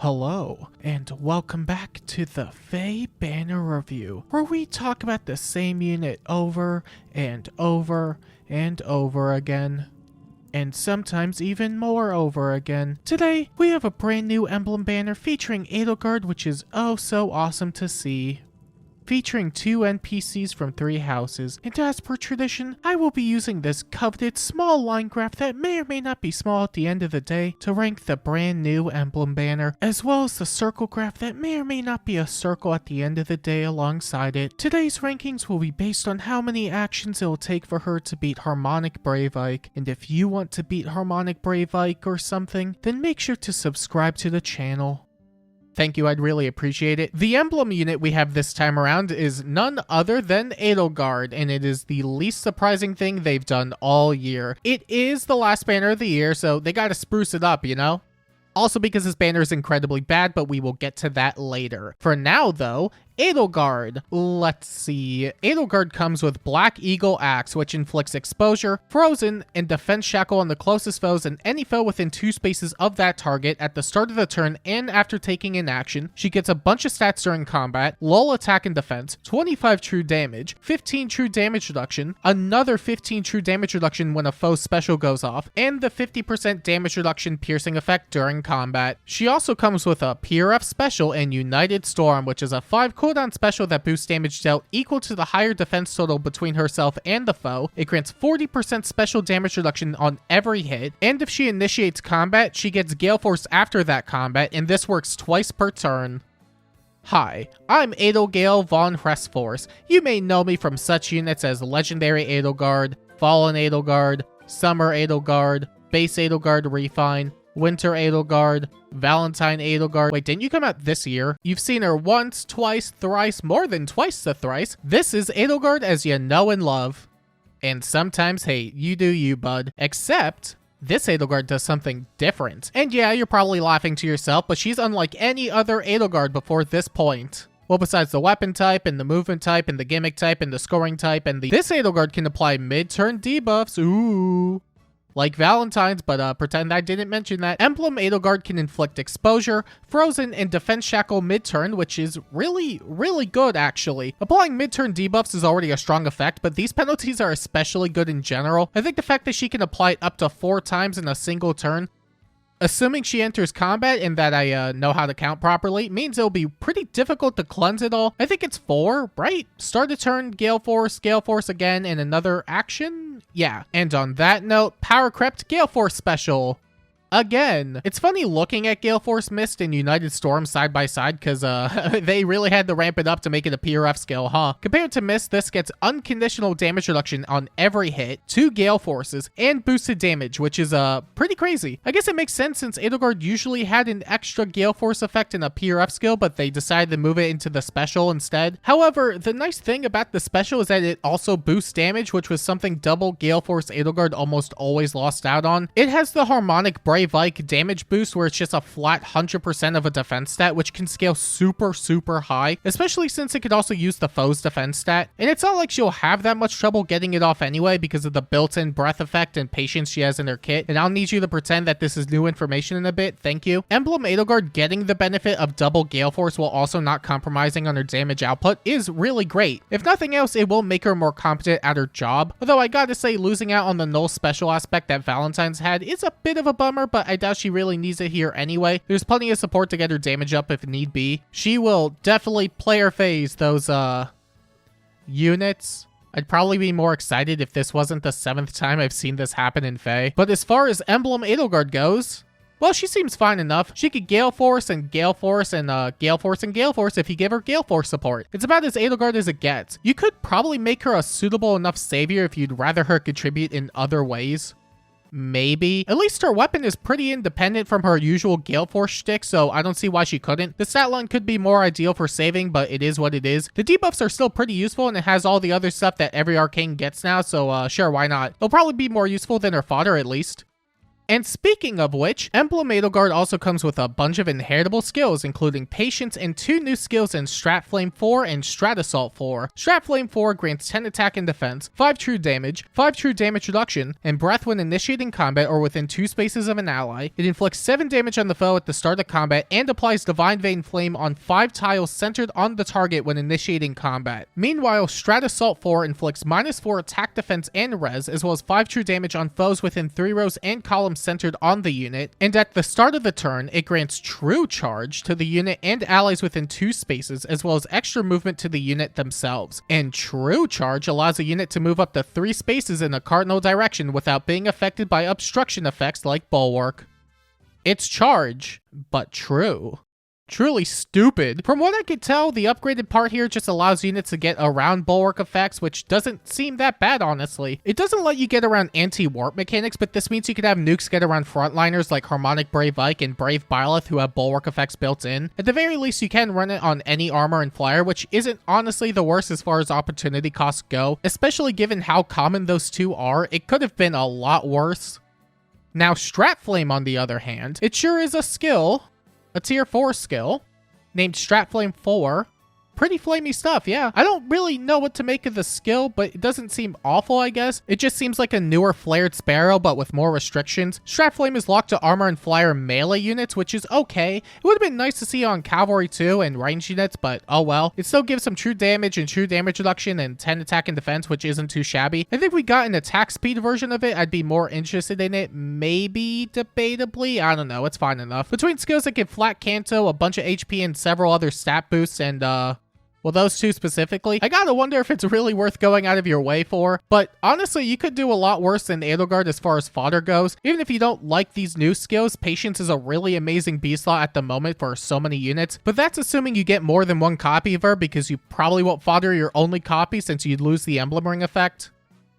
Hello, and welcome back to the Fae Banner Review, where we talk about the same unit over and over and over again. And sometimes even more over again. Today, we have a brand new emblem banner featuring Edelgard, which is oh so awesome to see. Featuring 2 NPCs from 3 houses, and as per tradition, I will be using this coveted small line graph that may or may not be small at the end of the day to rank the brand new emblem banner, as well as the circle graph that may or may not be a circle at the end of the day alongside it. Today's rankings will be based on how many actions it will take for her to beat Harmonic Brave Ike, and if you want to beat Harmonic Brave Ike or something, then make sure to subscribe to the channel. Thank you, I'd really appreciate it. The emblem unit we have this time around is none other than Edelgard, and it is the least surprising thing they've done all year. It is the last banner of the year, so they gotta spruce it up, you know? Also because this banner is incredibly bad, but we will get to that later. For now, though, Edelgard. Let's see. Edelgard comes with Black Eagle Axe, which inflicts exposure, frozen, and defense shackle on the closest foes and any foe within 2 spaces of that target at the start of the turn and after taking an action. She gets a bunch of stats during combat, lull attack and defense, 25 true damage, 15 true damage reduction, another 15 true damage reduction when a foe's special goes off, and the 50% damage reduction piercing effect during combat. She also comes with a PRF special and United Storm, which is a 5 cooldown special that boosts damage dealt equal to the higher defense total between herself and the foe. It grants 40% special damage reduction on every hit, and if she initiates combat, she gets Gale Force after that combat, and this works twice per turn. Hi, I'm Edelgard von Restforce. You may know me from such units as Legendary Edelgard, Fallen Edelgard, Summer Edelgard, Base Edelgard Refine, Winter Edelgard, Valentine Edelgard. Wait, didn't you come out this year? You've seen her once, twice, thrice, more than twice the thrice. This is Edelgard as you know and love. And sometimes hate. You do you, bud. Except, this Edelgard does something different. And yeah, you're probably laughing to yourself, but she's unlike any other Edelgard before this point. Well, besides the weapon type, and the movement type, and the gimmick type, and the scoring type, and this Edelgard can apply mid-turn debuffs. Ooh. Like Valentine's, but pretend I didn't mention that. Emblem Edelgard can inflict exposure, frozen, and defense shackle mid-turn, which is really, really good, actually. Applying mid-turn debuffs is already a strong effect, but these penalties are especially good in general. I think the fact that she can apply it up to 4 times in a single turn, assuming she enters combat and that I know how to count properly, means it'll be pretty difficult to cleanse it all. I think it's 4, right? Start a turn, Gale Force again, and another action? Yeah. And on that note, Power Crept Gale Force special. Again. It's funny looking at Gale Force Mist and United Storm side by side because they really had to ramp it up to make it a PRF skill, huh? Compared to Mist, this gets unconditional damage reduction on every hit, 2 Gale Forces, and boosted damage, which is pretty crazy. I guess it makes sense since Edelgard usually had an extra Gale Force effect in a PRF skill, but they decided to move it into the special instead. However, the nice thing about the special is that it also boosts damage, which was something double Gale Force Edelgard almost always lost out on. It has the Harmonic Brave Ike damage boost where it's just a flat 100% of a defense stat, which can scale super high, especially since it could also use the foe's defense stat. And it's not like she'll have that much trouble getting it off anyway because of the built-in breath effect and patience she has in her kit, and I'll need you to pretend that this is new information in a bit, thank you. Emblem Edelgard getting the benefit of double Gale Force while also not compromising on her damage output is really great. If nothing else, it will make her more competent at her job, although I gotta say losing out on the null special aspect that Valentine's had is a bit of a bummer, but I doubt she really needs it here anyway. There's plenty of support to get her damage up if need be. She will definitely player phase those units. I'd probably be more excited if this wasn't the 7th time I've seen this happen in Fae. But as far as Emblem Edelgard goes, well, she seems fine enough. She could Gale Force and Gale Force and Gale Force and Gale Force if you give her Gale Force support. It's about as Edelgard as it gets. You could probably make her a suitable enough savior if you'd rather her contribute in other ways. Maybe. At least her weapon is pretty independent from her usual Gale Force shtick, so I don't see why she couldn't. The stat line could be more ideal for saving, but it is what it is. The debuffs are still pretty useful, and it has all the other stuff that every arcane gets now, so sure, why not? It'll probably be more useful than her fodder, at least. And speaking of which, Emblem Edelgard also comes with a bunch of inheritable skills, including Patience and 2 new skills in Strat Flame 4 and Strat Assault 4. Strat Flame 4 grants 10 attack and defense, 5 true damage, 5 true damage reduction, and breath when initiating combat or within 2 spaces of an ally. It inflicts 7 damage on the foe at the start of combat and applies Divine Vein Flame on 5 tiles centered on the target when initiating combat. Meanwhile, Strat Assault 4 inflicts -4 attack, defense, and res, as well as 5 true damage on foes within 3 rows and columns centered on the unit, and at the start of the turn, it grants True Charge to the unit and allies within 2 spaces, as well as extra movement to the unit themselves. And True Charge allows a unit to move up to 3 spaces in a cardinal direction without being affected by obstruction effects like Bulwark. It's charge, but true. Truly stupid. From what I could tell, the upgraded part here just allows units to get around Bulwark effects, which doesn't seem that bad, honestly. It doesn't let you get around anti-warp mechanics, but this means you could have nukes get around frontliners like Harmonic Brave Ike and Brave Byleth who have Bulwark effects built in. At the very least, you can run it on any armor and flyer, which isn't honestly the worst as far as opportunity costs go, especially given how common those two are. It could have been a lot worse. Now, Strat Flame, on the other hand, it sure is a skill. A tier 4 skill, named Strat Flame 4. Pretty flamey stuff, yeah. I don't really know what to make of the skill, but it doesn't seem awful, I guess. It just seems like a newer Flared Sparrow, but with more restrictions. Strat Flame is locked to armor and flyer melee units, which is okay. It would have been nice to see on cavalry too and range units, but oh well. It still gives some true damage and true damage reduction and 10 attack and defense, which isn't too shabby. I think we got an attack speed version of it. I'd be more interested in it, maybe debatably. I don't know, it's fine enough. Between skills that give flat Canto, a bunch of HP, and several other stat boosts, and well, those two specifically, I gotta wonder if it's really worth going out of your way for. But honestly, you could do a lot worse than Edelgard as far as fodder goes. Even if you don't like these new skills, Patience is a really amazing beast slot at the moment for so many units. But that's assuming you get more than 1 copy of her, because you probably won't fodder your only copy since you'd lose the Emblem Ring effect.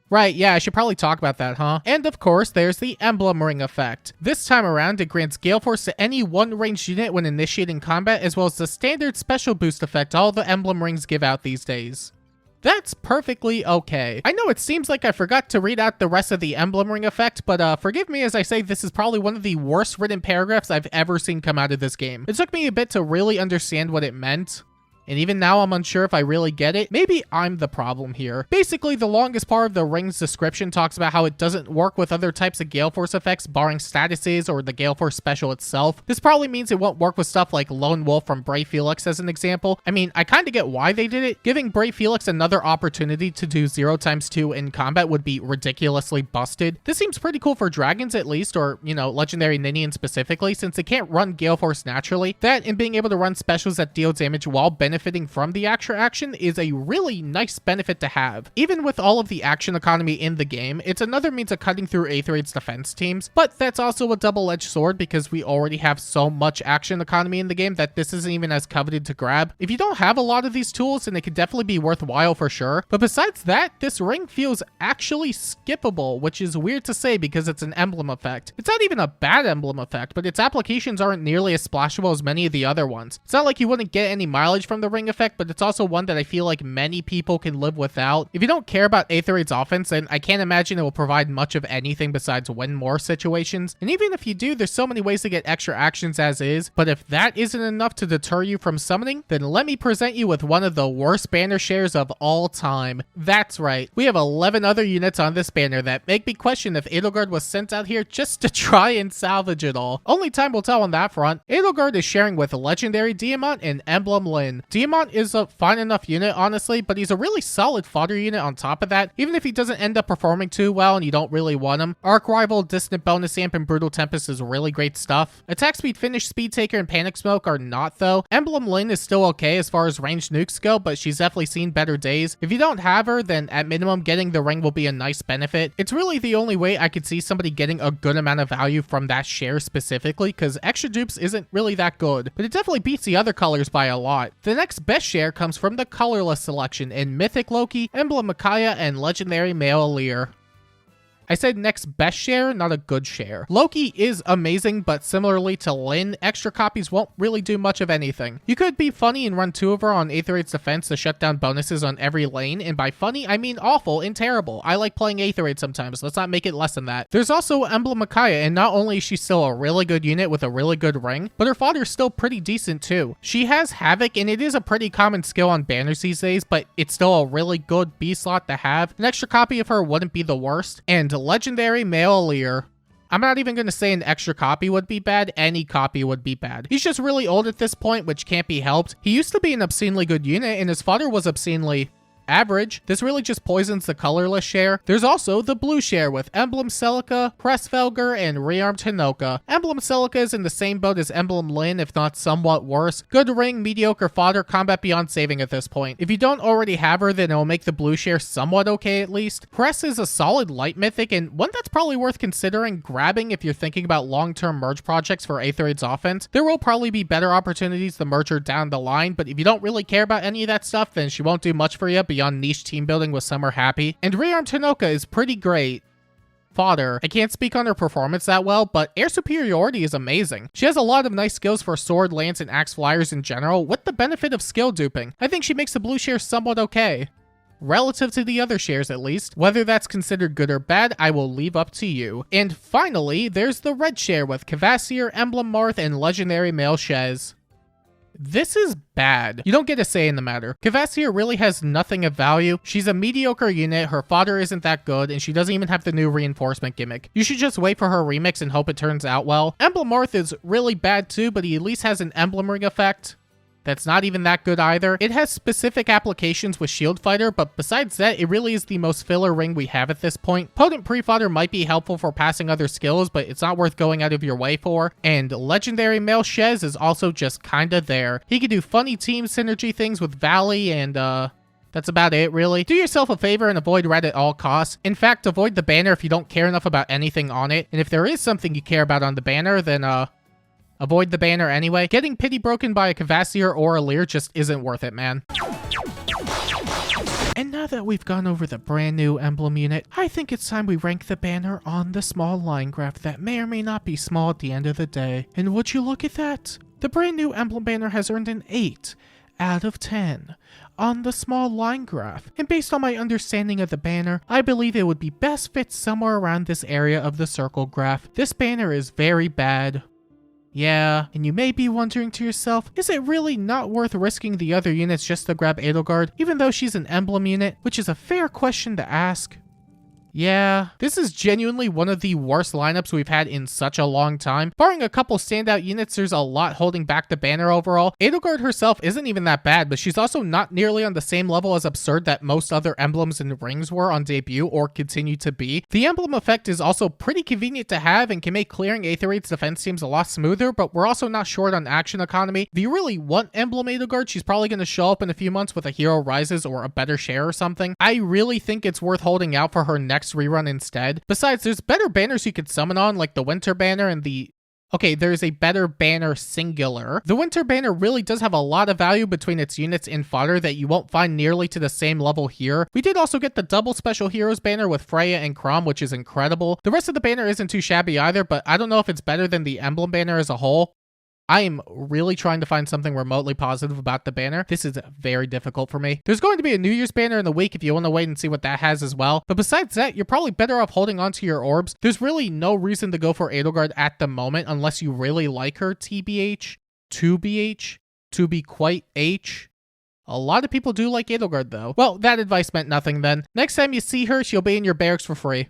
Right, yeah, I should probably talk about that, huh? And of course, there's the Emblem Ring effect. This time around, it grants Gale Force to any one ranged unit when initiating combat, as well as the standard special boost effect all the Emblem Rings give out these days. That's perfectly okay. I know it seems like I forgot to read out the rest of the Emblem Ring effect, but forgive me as I say this is probably one of the worst written paragraphs I've ever seen come out of this game. It took me a bit to really understand what it meant. And even now I'm unsure if I really get it. Maybe I'm the problem here. Basically, the longest part of the ring's description talks about how it doesn't work with other types of Gale Force effects, barring statuses or the Gale Force special itself. This probably means it won't work with stuff like Lone Wolf from Brave Felix as an example. I mean, I kind of get why they did it. Giving Brave Felix another opportunity to do 0x2 in combat would be ridiculously busted. This seems pretty cool for dragons at least, or, you know, Legendary Ninian specifically, since they can't run Gale Force naturally. That and being able to run specials that deal damage while benefiting from the extra action is a really nice benefit to have. Even with all of the action economy in the game, it's another means of cutting through Aetherite's defense teams, but that's also a double-edged sword because we already have so much action economy in the game that this isn't even as coveted to grab. If you don't have a lot of these tools, then it could definitely be worthwhile for sure, but besides that, this ring feels actually skippable, which is weird to say because it's an emblem effect. It's not even a bad emblem effect, but its applications aren't nearly as splashable as many of the other ones. It's not like you wouldn't get any mileage from the ring effect, but it's also one that I feel like many people can live without. If you don't care about Aetherite's offense, then I can't imagine it will provide much of anything besides win more situations. And even if you do, there's so many ways to get extra actions as is, but if that isn't enough to deter you from summoning, then let me present you with one of the worst banner shares of all time. That's right, we have 11 other units on this banner that make me question if Edelgard was sent out here just to try and salvage it all. Only time will tell on that front. Edelgard is sharing with Legendary Diamant and Emblem Lyn. Diamant is a fine enough unit, honestly, but he's a really solid fodder unit on top of that, even if he doesn't end up performing too well and you don't really want him. Arc Rival, Distant Bonus Amp, and Brutal Tempest is really great stuff. Attack Speed, Finish, Speed Taker, and Panic Smoke are not though. Emblem Lyn is still okay as far as ranged nukes go, but she's definitely seen better days. If you don't have her, then at minimum getting the ring will be a nice benefit. It's really the only way I could see somebody getting a good amount of value from that share specifically, because extra dupes isn't really that good, but it definitely beats the other colors by a lot. The next best share comes from the colorless selection in Mythic Loki, Emblem Micaiah, and Legendary Male Lear. I said next best share, not a good share. Loki is amazing, but similarly to Lyn, extra copies won't really do much of anything. You could be funny and run 2 of her on Aether Raid's defense to shut down bonuses on every lane, and by funny, I mean awful and terrible. I like playing Aether Raid sometimes, let's not make it less than that. There's also Emblem Micaiah, and not only is she still a really good unit with a really good ring, but her fodder's still pretty decent too. She has Havoc, and it is a pretty common skill on banners these days, but it's still a really good B slot to have. An extra copy of her wouldn't be the worst. And legendary male Aleer. I'm not even going to say an extra copy would be bad, any copy would be bad. He's just really old at this point, which can't be helped. He used to be an obscenely good unit, and his fodder was obscenely average. This really just poisons the colorless share. There's also the blue share with Emblem Celica, Pressfelger, and Rearmed Hinoka. Emblem Celica is in the same boat as Emblem Lyn, if not somewhat worse. Good ring, mediocre fodder, combat beyond saving at this point. If you don't already have her, then it'll make the blue share somewhat okay at least. Press is a solid light mythic, and one that's probably worth considering grabbing if you're thinking about long-term merge projects for Aether Raid's offense. There will probably be better opportunities to merge her down the line, but if you don't really care about any of that stuff, then she won't do much for you beyond niche team building with Summer Happy. And Rearmed Hinoka is pretty great fodder. I can't speak on her performance that well, but air superiority is amazing. She has a lot of nice skills for sword, lance, and axe flyers in general, with the benefit of skill duping. I think she makes the blue share somewhat okay. Relative to the other shares at least. Whether that's considered good or bad, I will leave up to you. And finally, there's the red share with Kvasir, Emblem Marth, and legendary male Shez. This is bad. You don't get a say in the matter. Kvasir really has nothing of value. She's a mediocre unit, her fodder isn't that good, and she doesn't even have the new reinforcement gimmick. You should just wait for her remix and hope it turns out well. Emblem Marth is really bad too, but he at least has an emblem ring effect. That's not even that good either. It has specific applications with Shield Fighter, but besides that, it really is the most filler ring we have at this point. Potent pre-fodder might be helpful for passing other skills, but it's not worth going out of your way for. And legendary male Shez is also just kinda there. He can do funny team synergy things with Valley, and that's about it, really. Do yourself a favor and avoid red at all costs. In fact, avoid the banner if you don't care enough about anything on it. And if there is something you care about on the banner, then avoid the banner anyway. Getting pity broken by a Kvasir or a Aleer just isn't worth it, man. And now that we've gone over the brand new emblem unit, I think it's time we rank the banner on the small line graph that may or may not be small at the end of the day. And would you look at that? The brand new emblem banner has earned an 8 out of 10 on the small line graph. And based on my understanding of the banner, I believe it would be best fit somewhere around this area of the circle graph. This banner is very bad. Yeah, and you may be wondering to yourself, is it really not worth risking the other units just to grab Edelgard, even though she's an emblem unit? Which is a fair question to ask. Yeah, this is genuinely one of the worst lineups we've had in such a long time. Barring a couple standout units, there's a lot holding back the banner overall. Edelgard herself isn't even that bad, but she's also not nearly on the same level as absurd that most other emblems and rings were on debut or continue to be. The emblem effect is also pretty convenient to have and can make clearing Aether Raid's defense teams a lot smoother, but we're also not short on action economy. If you really want emblem Edelgard, she's probably going to show up in a few months with a Hero Rises or a better share or something. I really think it's worth holding out for her next rerun instead. Besides, there's better banners you could summon on, like the Winter Banner and the... Okay, there's a better banner singular. The Winter Banner really does have a lot of value between its units and fodder that you won't find nearly to the same level here. We did also get the double Special Heroes banner with Freya and Chrom, which is incredible. The rest of the banner isn't too shabby either, but I don't know if it's better than the Emblem Banner as a whole. I am really trying to find something remotely positive about the banner. This is very difficult for me. There's going to be a New Year's banner in the week if you want to wait and see what that has as well. But besides that, you're probably better off holding on to your orbs. There's really no reason to go for Edelgard at the moment unless you really like her, TBH, 2BH, to be quite H. A lot of people do like Edelgard though. Well, that advice meant nothing then. Next time you see her, she'll be in your barracks for free.